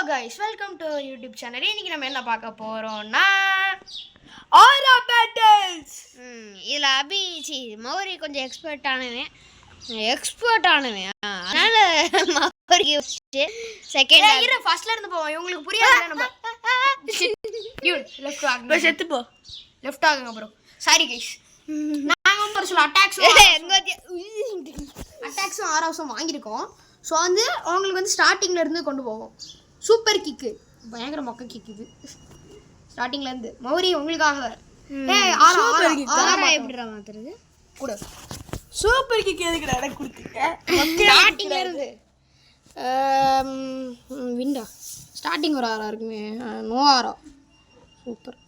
guys, welcome to our YouTube channel. இன்னைக்கு நம்ம என்ன பார்க்க போறோம்னா ஆரா பேட்டில்ஸ். இதுல மௌரி கொஞ்சம் எக்ஸ்பர்ட் ஆனவன். அதனால மௌரி செகண்ட் இரு ஃபர்ஸ்ட்ல இருந்து போவோம். உங்களுக்கு புரியாது நம்ம. லெஃப்ட் ஆகுங்க. பஸ் செத்து போ. லெஃப்ட் ஆகுங்க bro. Sorry guys. நாங்க வந்து ஒரு சில அட்டாக்ஸும் ஆராஸும் வாங்கியிருக்கோம். ஸோ வந்து அவங்களுக்கு வந்து ஸ்டார்டிங்ல இருந்து கொண்டு போவோம். சூப்பர் கிக்கு, பயங்கர மொக்க கிக் இது. ஸ்டார்டிங்ல இருந்து மௌரி உங்களுக்காக எப்படிடா மாத்துறது கூட சூப்பர் கிக் எதுக்குடா எனக்கு கொடுத்தீங்க? ஸ்டார்டிங்ல இருந்து விண்டா ஸ்டார்டிங் ஒரு ஆரா இருக்குமே, நோ ஆரா. சூப்பர்,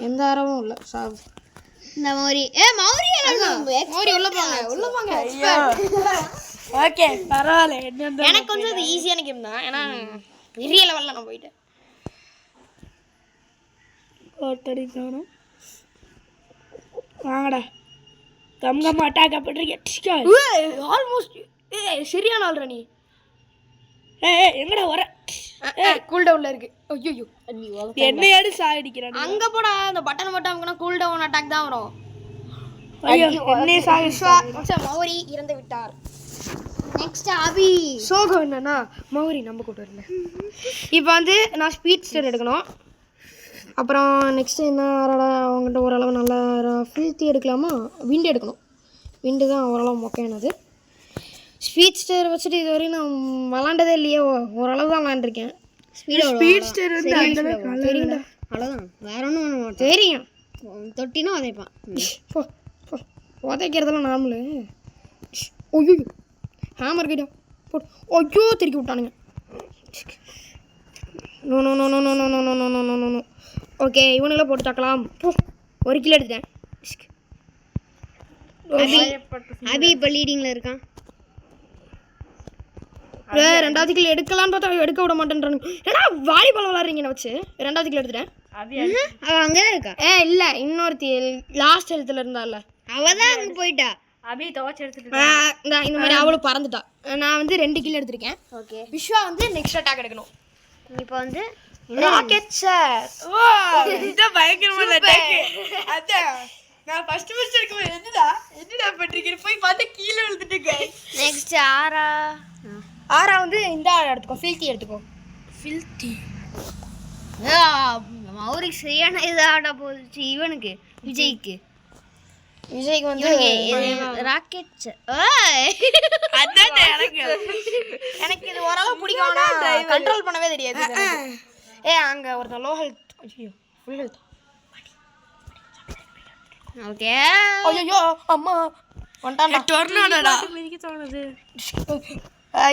எந்த ஆரவும் இல்லை. சாவு இந்த மௌரி மௌரி உள்ள போங்க ஓகே பரவாயில்ல. எனக்கு வந்து அது ஈஸியான கேம் தான், ஏன்னா பெரிய லெவலில் நான் போயிட்டேன். ஒருத்தடிக்கணும் வாங்கடா கம்கம் அட்டாக் பண்ணிருக்கேன். ஆல்மோஸ்ட் சரியான ஆள்ற நீ. எங்கடா வர கூல் டவுன்ல இருக்கு. ஐயோ என்னையாடு சாகடிக்கிறான். அங்க போடா, அந்த பட்டன் மட்டும் அமுக்குனா கூல் டவுன் அட்டாக் தான் வரும். ஐயோ என்னைய சாகடிச்சா. மௌரி இறந்து விட்டார். நெக்ஸ்ட் அபி. சோகம் என்னன்னா மௌரி நம்ம கூட வரல. இப்போ வந்து நான் ஸ்பீட் ஸ்டர் எடுக்கணும். அப்புறம் நெக்ஸ்ட் என்ன அவங்ககிட்ட ஓரளவு நல்லா ஃபில்த்தி எடுக்கலாமா? விண்டு எடுக்கணும். விண்டு தான் ஓரளவு மொக்கையானது. ஸ்பீட் ஸ்டர் வச்சுட்டு இது வரையும் நான் விளாண்டதே இல்லையே, ஓரளவு தான் விளாண்டுருக்கேன். ஸ்பீட் ஸ்டர் வந்து தெரியும்டா, அவ்வளோதான், வேற ஒன்றும் தெரியும். தொட்டினா உதைப்பான். உதைக்கிறதெல்லாம் நார்மலு. ஐயோ ஹேமர் கிட்ட போட்டு ஐயோ திருக்கி விட்டானுங்க. No no no no no no no no no no no no. Okay இவனுங்களே போட்டு தாக்கலாம். ஒரு கிலோ எடுத்துட்டேன். அபி இப்போ லீடிங்கில் இருக்கான். ரெண்டாவது கிலோ எடுக்கலான்னு பார்த்தா எடுக்க விட மாட்டேன்றானுங்க. ஏன்னா வாலிபால் விளாட்றீங்கன்னு வச்சு ரெண்டாவது கிலோ எடுத்துட்டேன். அவள் அங்கே தான் இருக்கா. இல்லை இன்னொருத்தி லாஸ்ட் எழுத்துல இருந்தால அவள் தான் அங்கே போயிட்டா. அபி துவச்சி எடுத்துட்டு இந்த மாதிரி அவளும் பறந்துட்டா. நான் வந்து 2 கிலோ எடுத்திருக்கேன். ஓகே விஸ்வா வந்து நெக்ஸ்ட் அட்டாக் எடுக்கணும். இப்போ வந்து ராக்கெட் சார். இதான் பயங்கரமான அட்டாக். அதான் நான் ஃபர்ஸ்ட் எடுக்கும்போது என்னடா பண்றீங்க போய் பார்த்தா கீழே விழுந்துட்டுங்க. நெக்ஸ்ட் ஆரா வந்து இந்த எடுத்துக்கோ, ஃபில்த்தி எடுத்துக்கோ. ஃபில்த்தி மௌரிக்கு சரியான இதாட போச்சு. இவனுக்கு விஜய்க்கு வந்து ராக்கெட். அதான் எனக்கு இது ஓரளவு பிடிக்கும், ஆனால் கண்ட்ரோல் பண்ணவே தெரியாது. அங்கே ஒருத்தன் லோ ஹெல்த், ஐயோ ஃபுல் ஹெல்த். ஓகே ஐயோ அம்மா வந்துட்டான்டா. டொர்னாடோடா மிதிக்க தோணுது.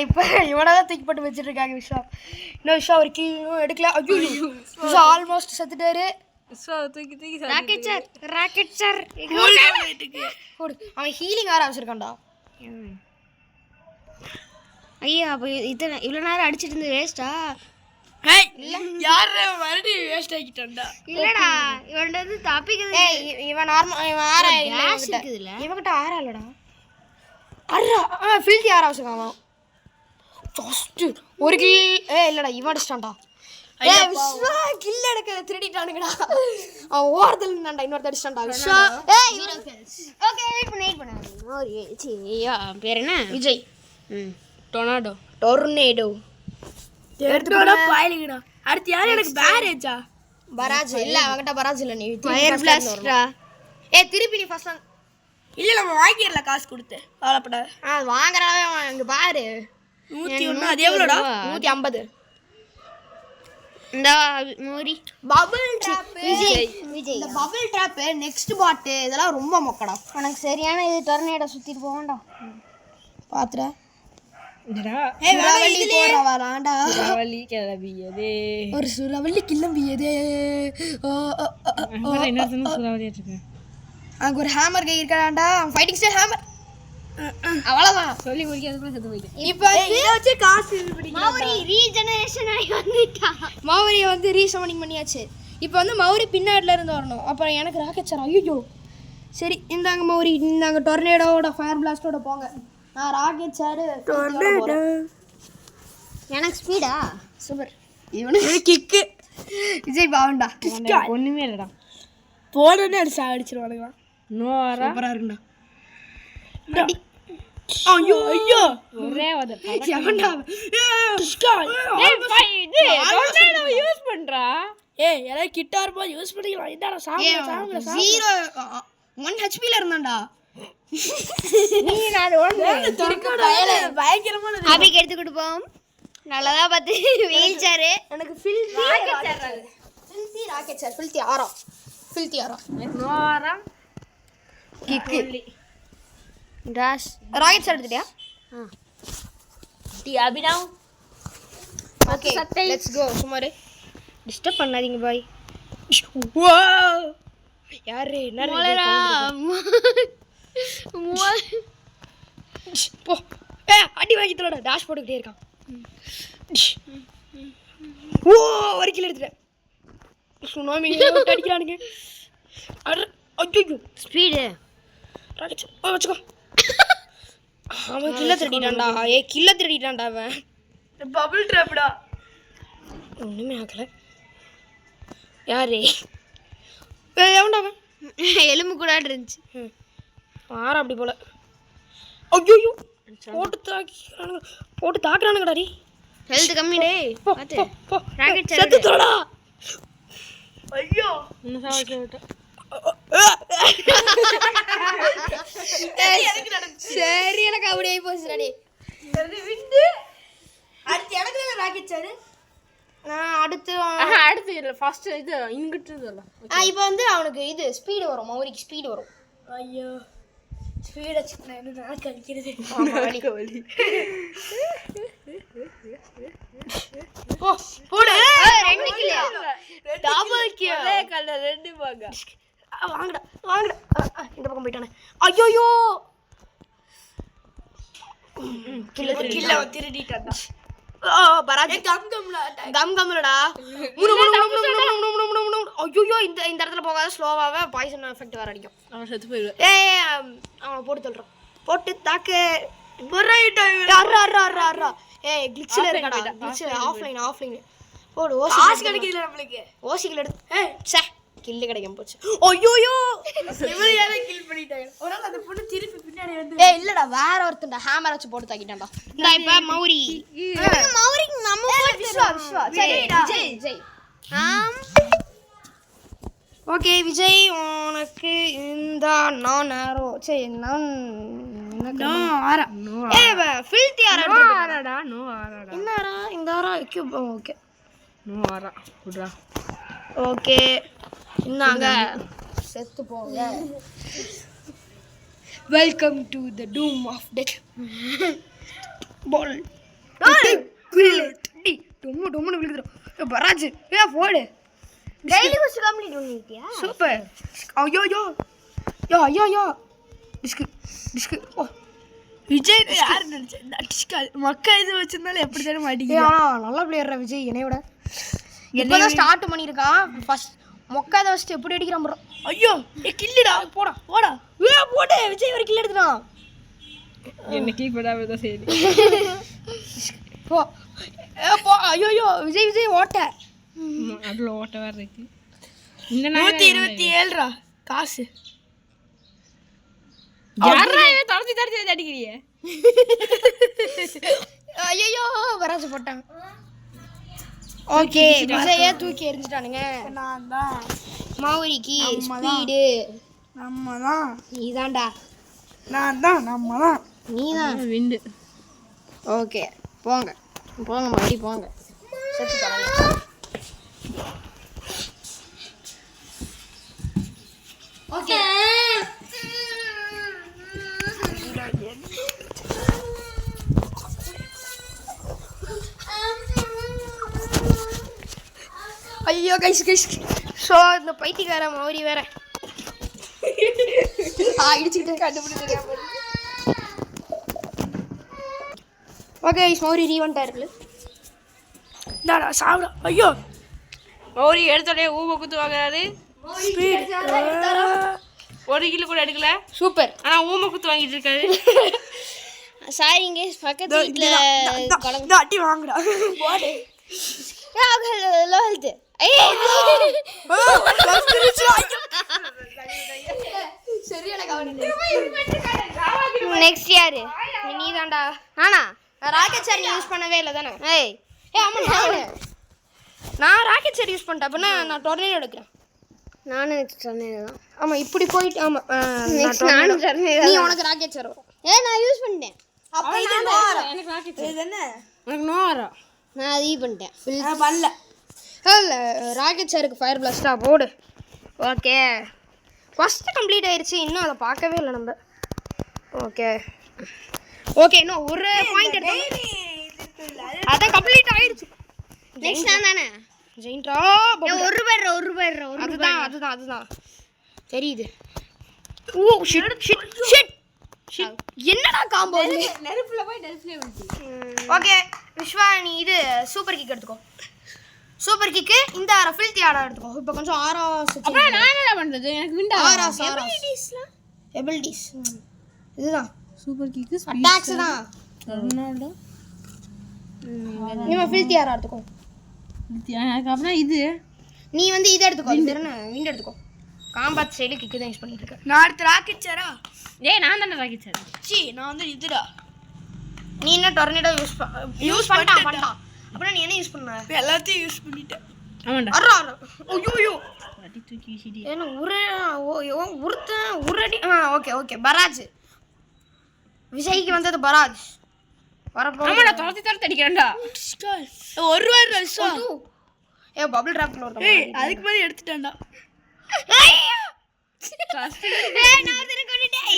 இப்போ இவனை தான் தூக்கி போட்டு வச்சுட்டு இருக்காங்க விஸ்வா. இன்னும் விஸ்வா ஒரு கீழும் எடுக்கல. ஐயோ விஸ்வா ஆல்மோஸ்ட் செத்துட்டாரு. ராக்கெட் சார் அவன் ஹீலிங் ஆர வச்சிருக்கான்டா. ஐயா அப்போ இவ்வளோ நேரம் அடிச்சிட்டு இருந்து வேஸ்டா? யாரு மறுபடியும் வேஸ்ட் ஆக்கிட்டான்டா. இல்லடா இவன்றது தப்பிக்குது. இவன் நார்மல், இவன் ஆரா இல்ல, இவன்கிட்ட ஆரா இல்லடா. ஆரா ஃபில்த்தி ஆரா வச்சிருக்கான் அவன். ஜஸ்ட் ஒரு கில். இல்லடா இவன் அடிச்சிட்டான்டா. விஸ்வா கில் எடுக்க திருடிட்டானுங்கடா. அவன் ஓரத்தில் நின்னான்டா, இன்னொருத்த அடிச்சிட்டான்டா. விஸ்வா ஓகே இப்போ நைட் பண்ணாரு. பேர் என்ன? விஜய். டொர்னேடோ எடுத்துடா பாயிலிங்கடா. அடுத்து யாரு? எனக்கு பேரேஜா பராஜ் இல்ல, அவன்கிட்ட பராஜ் இல்ல. நீ ஃபயர் பிளாஸ்டரா? திருப்பி நீ ஃபர்ஸ்ட் இல்ல நம்ம வாங்கிடல காசு கொடுத்து கவலைப்படாத. வாங்குறாவே அவன். இங்க பாரு 101. அது எவ்வளோடா? 150. இந்த மோரி பபிள் ட்ராப். விஜய் இந்த பபிள் ட்ராப் நெக்ஸ்ட் பாட் இதெல்லாம் ரொம்ப மொக்கடா. உனக்கு சரியான இது டொர்னேடோ சுத்திட்டு போவான்டா. பாத்துற என்னடா சுரவள்ளி போறவளாண்டா. சுரவள்ளி கிளம்பியதே ஒரு சுரவள்ளி கிளம்பியதே. என்ன சுரவள்ளி இருக்கு. அங்க ஒரு ஹேமர் கை இருக்கான்டா. Fighting style hammer. அவ்வளவுதான் சொல்லி முடிக்கிறதுக்குள்ள செத்து போயிட்டேன். இப்போ இத வச்சு காசு மௌரி ரீஜெனரேஷன் ஆகி வந்துட்டான். மௌரியை வந்து ரீசமனிங் பண்ணியாச்சு. இப்போ வந்து மௌரி பின்னாடில இருந்து வரணும். அப்புறம் எனக்கு ராக்கெட் சார். ஐயோ சரி இந்தாங்க மௌரி, இந்தாங்க டொர்னேடோட ஃபயர் பிளாஸ்டோட போங்க. நான் ராக்கெட் சார் எனக்கு ஸ்பீடா சூப்பர். இவனுக்கு கிக்கு விஜய் பாவண்டா ஒண்ணுமே இல்லடா. போனோடனே அது சாடிச்சிருவானுங்களா. நோரா சூப்பரா இருக்குடா. ஐயோ ஐயோ ஒரே ஒரு எவன்டா யூஸ் பண்றா. ஏய் எல்லாம் கிட்டா இருப்பா யூஸ் பண்ணிக்கலாம். இதாடா சாப்பிட 1 HP ல இருந்தான்டா. நீ நான் ஒண்ணு பயங்கரமான அபிக்கு எடுத்து கொடுப்போம். நல்லதா பார்த்து வீல் சேர். எனக்கு ஃபில்தி ராக்கெட் சார் ஃபில்தி ஆரா நோரா கிக்கு டாஷ் ராக்கெட் சார் எடுத்துட்டியா? டி அபினவ். Okay let's go. சுமாரு டிஸ்டர்ப் பண்ணாதீங்க பாய். யாரு என்ன மோலரா போ. அடி வாங்கி தரடா. டாஷ் போட்டுக்கிட்டே இருக்கான். ஓ ஒரு கிலோ எடுத்துட்டேன். சுனாமி அடிக்கிறானுங்க. ஐயோ ஸ்பீடு ராக்கெட் வச்சுக்கோ. அவன் கில்ல திருடிட்டான்டா. கில்ல திருடிட்டான்டா அவன். பபிள் ட்ராப்டா. ஒண்ணுமே ஆகல. யாரு எவன்டா அவன்? எலும்பு கூட இருந்துச்சு. ஆறா அப்படி போல. ஐயோ போட்டு தாக்குறானுங்கடா. டேய் ஹெல்த் கம்மி டேய். பாத்து ராக்கெட் சேர் செத்து தோடா. ஐயோ இன்னும் சாவட்ட. சரி எனக்கு அப்படியே போச்சுடா. டேய் விண்டு அடுத்து எனக்கு ராக்கெட் சார். நான் அடுத்து அடுத்து இல்ல ஃபர்ஸ்ட் இது இங்கிட்டு இதெல்லாம். இப்போ வந்து அவனுக்கு இது ஸ்பீடு வரும். மௌரிக்கு ஸ்பீடு வரும். ஐயோ ஸ்பீட் வச்சுக்கணும். என்ன நாக்கு அடிக்கிறது. வலி போடு. ரெண்டு கிலோ டபுள் கில். ஒரே கல்ல ரெண்டு பாங்க. வாங்கடா இந்த பக்கம் போயிட்டானே. ஐயோ கில்ல திருடிட்டான்டா. பராஜ் கம்லடா. ஐயோ இந்த இடத்துல போகாத. ஸ்லோவாவே பாய்சன் எஃபெக்ட் வேற அடிக்கும். அவன் செத்து போயிடுவான். அவனை போட்டு தள்ளுறான். போட்டு தாக்கு. கிளிச்சில் இருக்கடா. கிளிச்சில் ஆஃப்லைன் போடு. காசு கிடைக்குதுல நம்மளுக்கு. ஓசிகள் எடுத்து சே கில்லு கிடைக்கும் போச்சு. ஐயோ இவரையால கில் பண்ணிட்டாங்க. ஒரு நாள் அந்த பொண்ணு திருப்பி பின்னாடி வந்து இல்லடா வேற ஒருத்தன்டா ஹேமர் வச்சு போட்டு தாக்கிட்டான்டா. இந்த இப்ப மௌரி நம்ம விஸ்வா சரி விஜய் ஓகே விஜய் உனக்கு இந்த நான் ஆரோ சரி நான் ஆரா ஃபில்தி ஆரா ஆறாடா நோ ஆறாடா. என்ன ஆரா இந்த ஆரா ஓகே நோ ஆறா குட்ரா. ஓகே இன்னாங்க செத்து போங்க. Welcome to the doom of death ball. டி டொம்னு விழுகுறோம். பராஜ் போடு. டெய்லி குஸ்ட் கம்ப்ளீட் பண்ணிட்டியா? சூப்பர். ஐயோ டிஸ்க் ஓ விஜய் யார் நினைச்சா டிஸ்கா மக்கா இது வச்சிருந்தாலும் எப்படி தானே மாட்டீங்க. நல்லா பிளேயர்ரா விஜய் என்னையோட. இப்பதான் ஸ்டார்ட் பண்ணிருக்கான். ஃபர்ஸ்ட் மொக்காத ஃபர்ஸ்ட் எப்படி அடிக்கிறான் ப்ரோ. ஐயோ கில்லுடா. போடா போடு. விஜய் ஒரு கில் எடுத்துறான். என்ன கீப் பண்ணாம தான் சரி. போ ஐயோ விஜய் ஓட்ட. அதுல ஓட்ட வேற இருக்கு. இந்த 127 காசு. யாரா இவன் தரத்தி அடிக்கிறியே. ஐயோ வராஜ போட்டாங்க. ஓகே விஜய தூக்கி எறிஞ்சிட்டானுங்க. நான் தான் மௌரிக்கு ஸ்பீடு நம்ம தான். நீதான்டா. நான் தான் நம்ம தான். நீதான் விண்டு. ஓகே போங்க மறுபடி போங்க. செத்து தரேன். ஓகே ஐயோ கைஸ் ஸோ இந்த பைத்தியக்கார மௌரி வேற இடிச்சுக்கிட்டு கண்டுபிடிச்சு. ஓகே மௌரி ரீவன்ட்டா இருக்குல்ல. இந்தாடா சாப்பிட. ஐயோ மௌரி எடுத்தோடனே ஊமை குத்து வாங்குறாரு. ஒரு கிலோ கூட எடுக்கல. சூப்பர். ஆனா ஊமை குத்து வாங்கிட்டு இருக்காரு. சாரிங்க பக்கத்து வீட்டில் அட்டி வாங்குடா. போடு லோ ஹெல்த் சரியான கவனி. நெக்ஸ்ட் யாரு? நீ தான்டா. நானா? நான் ராக்கெட் சார் யூஸ் பண்ணவே இல்லை தானே? ஏய் ஆமா நான் ராக்கெட் சார் யூஸ் பண்ணிட்டேன். அப்படின்னா நான் டொர்னேடோ எடுக்கிறேன். நானும் நெக்ஸ்ட் சொன்னேன் தான். ஆமா இப்படி போயிட்டு ஆமா நெக்ஸ்ட் நானும் சொன்னேன். நீ உனக்கு ராக்கெட் சார் வரும். நான் யூஸ் பண்ணிட்டேன். அப்ப இது நோரா. இது என்ன? உனக்கு நோரா. நான் அது பண்ணிட்டேன். நான் பண்ணல. இல்லை ராக்கெட் சாருக்கு ஃபயர் பிளாஸ்டா போடு. ஓகே ஃபஸ்ட்டு கம்ப்ளீட் ஆயிடுச்சு. இன்னும் அதை பார்க்கவே இல்லை நம்ம. ஓகே ஓகே இன்னும் ஒரு பாயிண்ட் எடுத்தோம். அதான் கம்ப்ளீட் ஆயிடுச்சு. நெக்ஸ்ட் நான் தானே? ஜெயின்ட்ரா ஒரு பேர் அதுதான் தெரியுது. Oh shit shit shit shit என்னடா காம்போ இது? நெருப்புல போய் நெருப்புல விழுந்து. ஓகே விஸ்வா நீ இது சூப்பர் கிக் எடுத்துக்கோ. சூப்பர் கிக்கு இந்த ஃபில்தி ஆடா எடுத்துக்கோ. இப்போ கொஞ்சம் ஆராஸ். அப்புறம் நான் என்ன பண்றது? எனக்கு விண்டா ஆராஸ் எபிலிட்டிஸ் இதுதான் சூப்பர் கிக் அட்டாக்ஸ் தான். ரொனால்டோ நீ ஃபில்தி ஆடா எடுத்துக்கோ. எனக்கு அப்புறம் இது நீ வந்து இதை எடுத்துக்கோ. இது என்ன விண்ட் எடுத்துக்கோ. காம்பாட் ஸ்டைலு கிக்கு தான் யூஸ் பண்ணிட்டு இருக்கேன். நான் அடுத்து ராக்கெட் சாரா? ஏய் நான் தானே ராக்கெட் சார். சீ நான் வந்து இதுடா. நீ என்ன டொர்னேடோ யூஸ் பண்ணிட்டான். அப்புறம் நீ என்ன யூஸ் பண்ண? எல்லாத்தையும் யூஸ் பண்ணிட்டேன். ஆமாடா. அரா ஐயோ அடி தூக்கி வீசிடி. என்ன உருடி ஓகே ஓகே பராஜ். விஜய்க்கு வந்தது பராஜ் வரப்போ. ஆமாடா துரத்தி அடிக்கிறேன்டா. ஒரு வாரம் வருஷம். ஏ பபிள் டிராப்ல ஒரு. ஏய் அதுக்கு மேல எடுத்துட்டேன்டா. நான் திருக்கணிட்டேன்.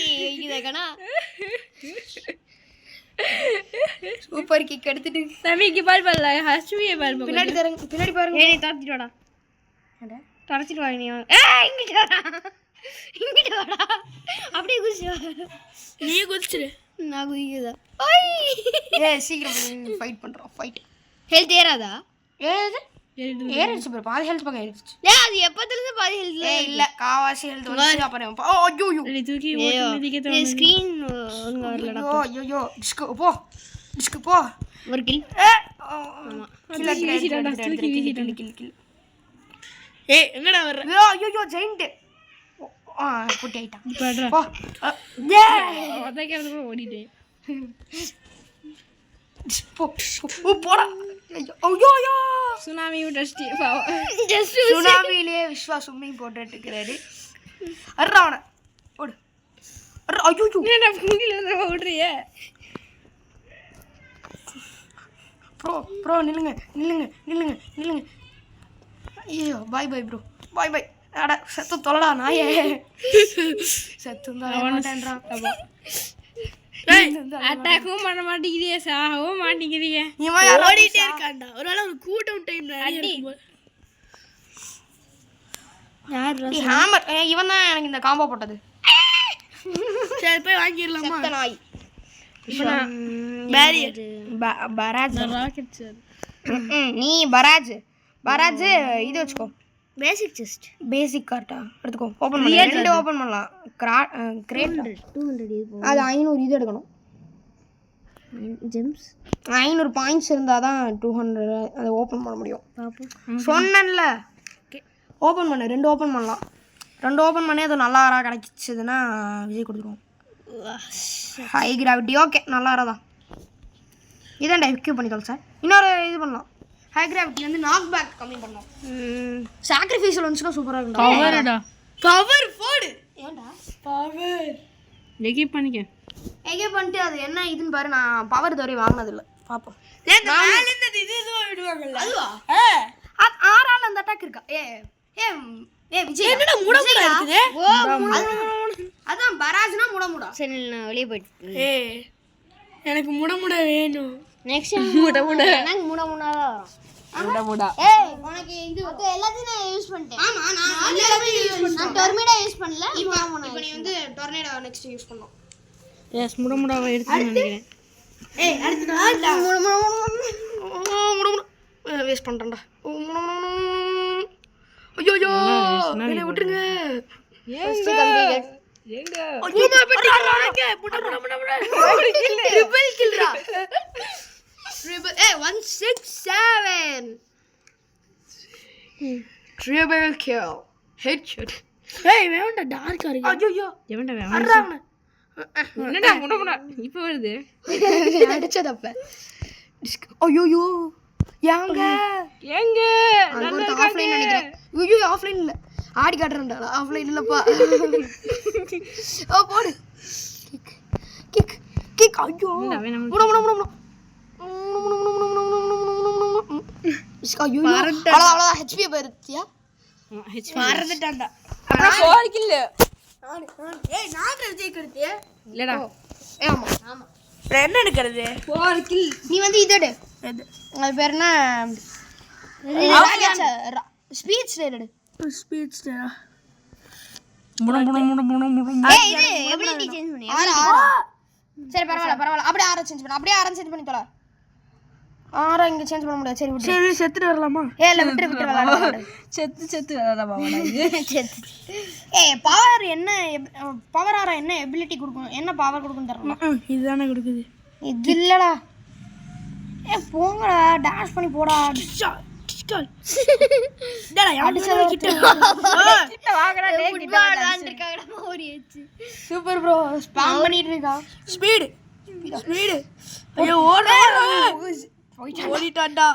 இதுக்கனா சூப்பர் கிக் எடுத்துட்டு நமிக்கு பால் பால்ல ஹஸ்மியே பால் பால். பின்னாடி பாருங்க. ஏய் நீ துரத்திட்டு வாடா. ஏண்டா தொடச்சிட்டு வா நீ. ஏய் இங்கிட்டு வாடா. அப்படியே குதிச்சு வா. நீ குதிச்சிரு. நான் குதிக்குதா? ஏய் சீக்கிரம் ஃபைட் பண்றோம். ஃபைட் ஹெல்த் ஏறாதா? ஏறிடுச்சு ப்ரோ. பாதி ஹெல்த் பக்கம் ஏறிடுச்சு. ஏய் அது எப்பத்துல இருந்து பாதி ஹெல்த்ல? ஏய் இல்ல காவாசி ஹெல்த் வந்து அப்புறம் ஓ ஐயோ நீ தூக்கி ஓட்டு மிதிக்க ஸ்கிரீன் ஒழுங்கா வரலடா. ஐயோ டிஸ்க் போ ஒரு கில். ஏய் எங்கடா வர்ற? ஐயோ ஜெயிண்ட் புட்டி ஆயிட்டான். படுறா. போ அதக்கறது கூட ஓடிட்டேன். போடா. ஐயோ சுனாமி டஸ்டி பாவம். ஜஸ்ட் சுனாமிலே விஸ்வா ஸ்விம்மிங் போட்டுட்டு இருக்காரு. அர்றாவன ஓடு. ஐயோ என்னடா புங்கில இருந்து ஓடுறியே? ப்ரோ நில்லுங்க. ஐயோ பை ப்ரோ பை. அட செத்து தொலைடா நாயே. செத்து மாட்டேன்றான். அட்டாக்கும் பண்ண மாட்டேங்கிறீங்க, சாகவும் மாட்டேங்கிறீங்க. ஓடிட்டே இருக்காண்டா. ஒரு வேளை ஒரு கூட்டம் டைம்ல ஹேமர் இவன் தான் எனக்கு இந்த காம்போ போட்டது. சரி போய் வாங்கிடலாமா? செத்த நாய். Barrier barrage rocket sir. நீ பராஜ் இது வச்சுக்கோ. பேசிக் செஸ்ட். பேசிக் கார்ட்டா எடுத்துக்கோ. ஓபன் பண்ணு. ரெண்டு ஓபன் பண்ணலாம். கிரேட் 200 இது போ. அது 500 இது எடுக்கணும். ஜெம்ஸ் 500 பாயிண்ட்ஸ் இருந்தால் தான் 200 அதை ஓப்பன் பண்ண முடியும். பாப்போம். சொன்னேன்ல ஓப்பன் பண்ணு. 2 ஓப்பன் பண்ணலாம். 2 ஓப்பன் பண்ணி அது நல்லா வரா கிடைச்சிதுன்னா விஜய் கொடுத்துருவோம். ஹை கிராவிட்டி ஓகே நல்லா வரதான். இதான்டா எக்யூப் பண்ணிக்கலாம் சார். இன்னொரு இது பண்ணலாம். ஹை கிராவிட்டி வந்து நாக் பேக் கம்மி பண்ணலாம். சாக்ரிஃபைஸில் வந்துச்சுன்னா சூப்பராக இருக்கும்டா. பவர்டா. கவர் போடு. ஏன்டா பவர் எகிப் பண்ணிக்க. எக்யூப் பண்ணிட்டு அது என்ன இதுன்னு பாரு. நான் பவர் தவறி வாங்கினதில்லை. பார்ப்போம். விடுவாங்கல்ல அதுவா? ஆறால அந்த அட்டாக் இருக்கா? ஏ விஜய் என்னடா முடமுடா இருக்குது? அதான் பராஜ்னா முடமுடா. சரி நான் வெளியே போயிட்டு. ஏய் எனக்கு முடமுடா வேணும். நெக்ஸ்ட் முடமுடா. எனக்கு முடமுடாதா? முடமுடா. ஏய் உனக்கு இது எல்லாத்தையும் நான் யூஸ் பண்ணிட்டேன். ஆமா நான் எல்லாத்தையும் யூஸ் பண்ணேன். நான் டொர்மிடா யூஸ் பண்ணல. இப்போ நீ வந்து டொர்னேடோ நெக்ஸ்ட் யூஸ் பண்ணனும். எஸ் முடமுடாவை எடுத்து நினைக்கிறேன். ஏய் அடுத்து முடமுடா வேஸ்ட் பண்றேன்டா. ஐயோ என்ன விட்டுருங்க. First completed. எங்க பூமா பெட்டிங்க முடமுடா ட்ரிபிள் கில்ரா. Triple 167 triple kill headshot. ஏய் வேண்டாம் டார்க்கா இருக்கு. ஐயோ எவன்டா அறா அவனை. என்னடா உடம்புடா இப்போ வருது அடிச்சதப்ப. ஐயோ ஏங்க எங்க ஆஃப்லைன் நினைக்கிறேன். ஐயோ ஆஃப்லைன் இல்ல, ஆடி காட்டுறேன்டா. ஆஃப்லைன் இல்லப்பா. ஓ போடு கிக் கிக் கிக். ஐயோ முட முட முட முட. ஐயோ அவ்வளோதான் ஹெச்பி போயிருத்தியா? மறந்துட்டான்டா. அப்புறம் 4 கில் ஏய் நான் ஜெயிக்கிறது. இல்லடா ஆமா ஆமா. என்ன எடுக்கிறது? 4 கில். நீ வந்து இது எடு. எது? அது பேர் என்ன? ஸ்பீச் எடு. ஸ்பீட் ஸ்டரா? ஏய் இது எபிலிட்டி சேஞ்ச் பண்ணு. சரி பரவாயில்ல பரவாயில்ல. அப்படியே ஆரஞ்சு சேஞ்ச் பண்ணு. அப்படியே ஆரஞ்சு சேஞ்ச் பண்ணி தொலை. ஆரா இங்க சேஞ்ச் பண்ண முடியாது. சரி விட்டு. சரி செத்துட்டு வரலாமா? இல்ல விட்டு விட்டு விளையாடு. செத்து வரடா பாவடா இது. ஏய் பவர் என்ன? பவர் ஆரா என்ன எபிலிட்டி கொடுக்கும்? என்ன பவர் கொடுக்கும் தெரியல. இதுதானே கொடுக்குது. இது இல்லடா. ஏ போங்கடா டான்ஸ் பண்ணி போடா. டேடா யாரு கிட்ட கிட்ட வாங்கடா டேய் கிட்ட விளையாண்டிருக்காங்கடா மோரி ஏச்சு. சூப்பர் ப்ரோ ஸ்பாம் பண்ணிட்டு இருக்கா. Speed speed. ஐயோ ஓடு ஓடிட்டான்டா.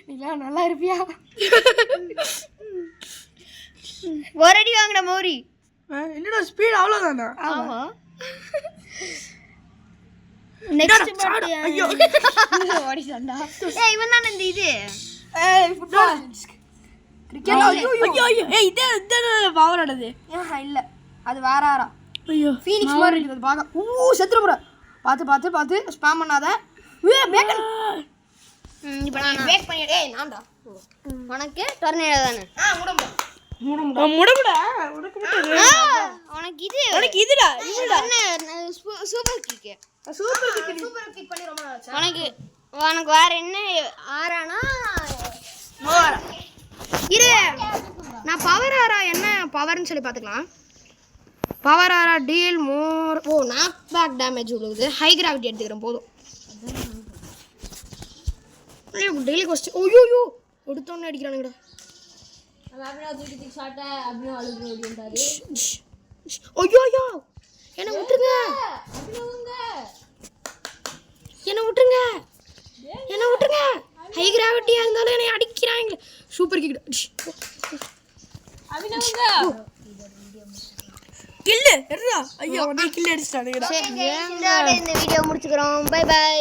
நீலா நல்லா இருப்பியா? ஒரு அடி வாங்கடா மோரி. என்னடா ஸ்பீட் அவ்வளவுதானா? ஆமா. நெக்ஸ்ட் சாடு. ஐயோ ஓடிட்டான்டா. ஏய் இவன் தான் இந்த இது ஏய் ஃபுட்பால் கிரிக்கெட். ஐயோ ஐயோ ஐயோ. ஏய் இதே பவர் ஆடுது. இல்ல அது வேற ஆரா. ஐயோ ஃபீனிக்ஸ் மாதிரி இருக்குது பாக்க. செத்துற போற. பாத்து பாத்து பாத்து ஸ்பாம் பண்ணாத. ஏய் பேக்கன். இப்போ நான் பேக் பண்ணி டேய் நான்டா. உனக்கு டொர்னேடோ தானே. முடம்பு. முடமுடா உனக்கு மட்டும். உனக்கு இது உனக்கு இதுடா. என்ன சூப்பர் கிக். சூப்பர் கிக் பண்ணி ரொம்ப நாள் ஆச்சு. உனக்கு உனக்கு வேற என்ன ஆறானா மோரா. இரு நான் பவர் ஆரா என்ன பவர்னு சொல்லி பார்த்துக்கலாம். பவர் ஆரா டீல் மோர். ஓ நாக் பேக் டேமேஜ் கொடுக்குது. ஹை கிராவிட்டி எடுத்துக்கிறேன் போதும். Daily question. ஓய்யோ எடுத்தோன்னு அடிக்கிறானுங்கடா. ஐயோ ஐயோ என்ன விட்டுருங்க என்ன விட்டுருங்க என்ன விட்டுருங்க. ஹை கிராவிட்டியா இருந்தாலும் என்னை அடிக்கிறாங்க. Super kick. கில்லு எடுடா. ஐயோ நீ கில் அடிச்சிட்டானுங்கடா. இந்த வீடியோ முடிச்சுக்கிறோம். By by.